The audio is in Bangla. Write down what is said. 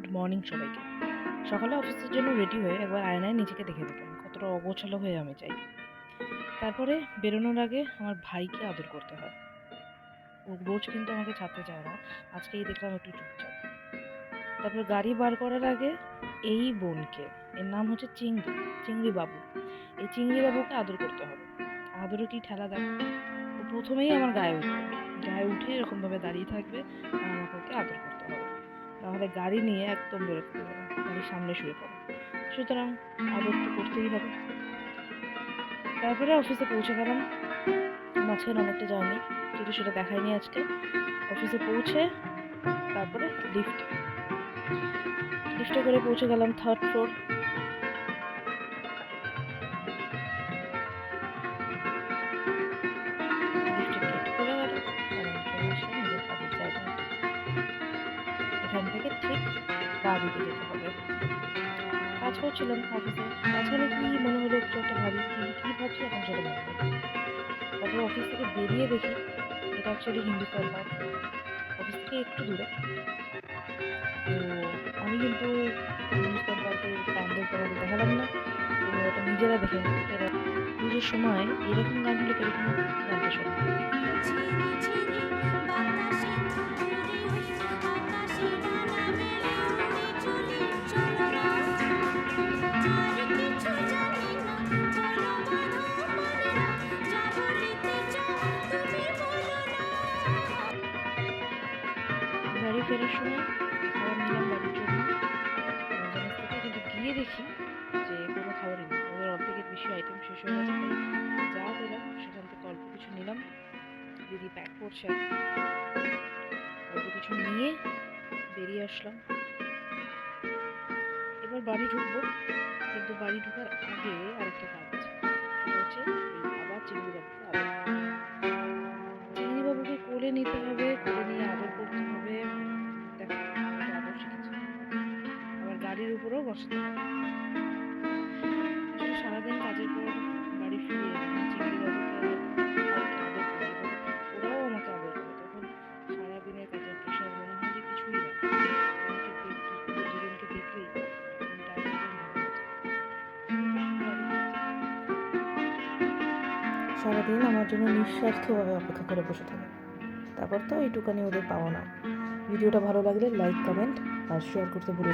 গুড মর্নিং সবাইকে। সকালে অফিসের জন্য রেডি হয়ে একবার আয়নায় নিজেকে দেখে দিলাম কতটা অগোছালো হয়ে আমি চাই। তারপরে বেরোনোর আগে আমার ভাইকে আদর করতে হয়। ও রোজ কিন্তু আমাকে ছাড়তে চায় না, আজকেই দেখলাম একটু চুপচাপ। তারপর গাড়ি বার করার আগে এই বোনকে, এর নাম হচ্ছে চিংড়ি, চিংড়ি বাবু, এই চিংড়ি বাবুকে আদর করতে হবে। আদরও কি ঠেলা দেখ, ও প্রথমেই আমার গায়ে উঠবে, গায়ে উঠে এরকম ভাবে দাঁড়িয়ে থাকবে আর আমাকে ওকে আদর করতে হবে, নাহলে গাড়ি নিয়ে একদম বিরক্ত দেবে, গাড়ির সামনে শুয়ে পড়ে। সুতরাং আদর তো করতেই হবে। তারপরে অফিসে পৌঁছে গেলাম। মাঝখানে অনেকটা জার্নি, কিন্তু সেটা দেখায়নি আজকে। অফিসে পৌঁছে তারপরে লিফটে করে পৌঁছে গেলাম 3rd ফ্লোর। লিফটের গেট খুলে গেল আর আমি চলে আসলাম নিজের কাজের জায়গায়। এখান থেকে ঠিক বাঁ দিকে যেতে হবে। কাজ করছিলাম অফিসে, মাঝখানে কি মনে হলো কিছু একটা ভাবি, কিন্তু কি ভাবছি এখন সেটা মনে নেই। তারপর অফিস থেকে বেরিয়ে দেখি এটা অ্যাকচুয়ালি হিন্দুস্তান পার্ক, অফিস থেকে একটু দূরে। তো আমি কিন্তু হিন্দুস্তান পার্কের প্যান্ডেল তোমাদের দেখালাম না, তোমরা ওটা নিজেরা দেখে নিও। এরা পুজোর সময় এরকম গান হলে কিরকম গানটা শোনে। বাড়ি ফেরার সময় খাবার নিলাম বাড়ির জন্য মজা থেকে, কিন্তু গিয়ে দেখি যে কোনো খাবারই নেই, ওদের অর্ধেকের বেশি আইটেম শেষ হয়ে গেছে। তাই যা পেলাম সেখান থেকে অল্প কিছু নিলাম, দিদি প্যাক করছে, অল্প কিছু নিয়ে বেরিয়ে আসলাম। এবার বাড়ি ঢুকবো, কিন্তু বাড়ি ঢোকার আগে আরেকটা কাজ আছে, সেটা হচ্ছে এই আবার চিংড়িবাবুকে আদর করা। চিংড়িবাবুকে কোলে নিতে হবে, কোলে নিয়ে আদর করতে হবে। দেখো কত আদর শিখেছে, আবার গাড়ির উপরেও বসাতে হবে। আসলে সারাদিন কাজের পর বাড়ি ফিরে যখন চিংড়িবাবুকে আর ভাইকে আদর করি এবং ওরাও আমাকে আদর করে, তখন সারাদিনের কাজের প্রেশার মনে হয় যে কিছুই না। ওদেরকে ওদের দুজনকে দেখলেই মনটা একদম ভালো হয়ে যায়। দারুণ লাগছে। সারাদিন আমার জন্য নিঃস্বার্থভাবে অপেক্ষা করে বসে থাকে, তারপর তো এইটুকানি ওদের পাওয়া না। ভিডিওটা ভালো লাগলে লাইক, কমেন্ট আর শেয়ার করতে ভুলো।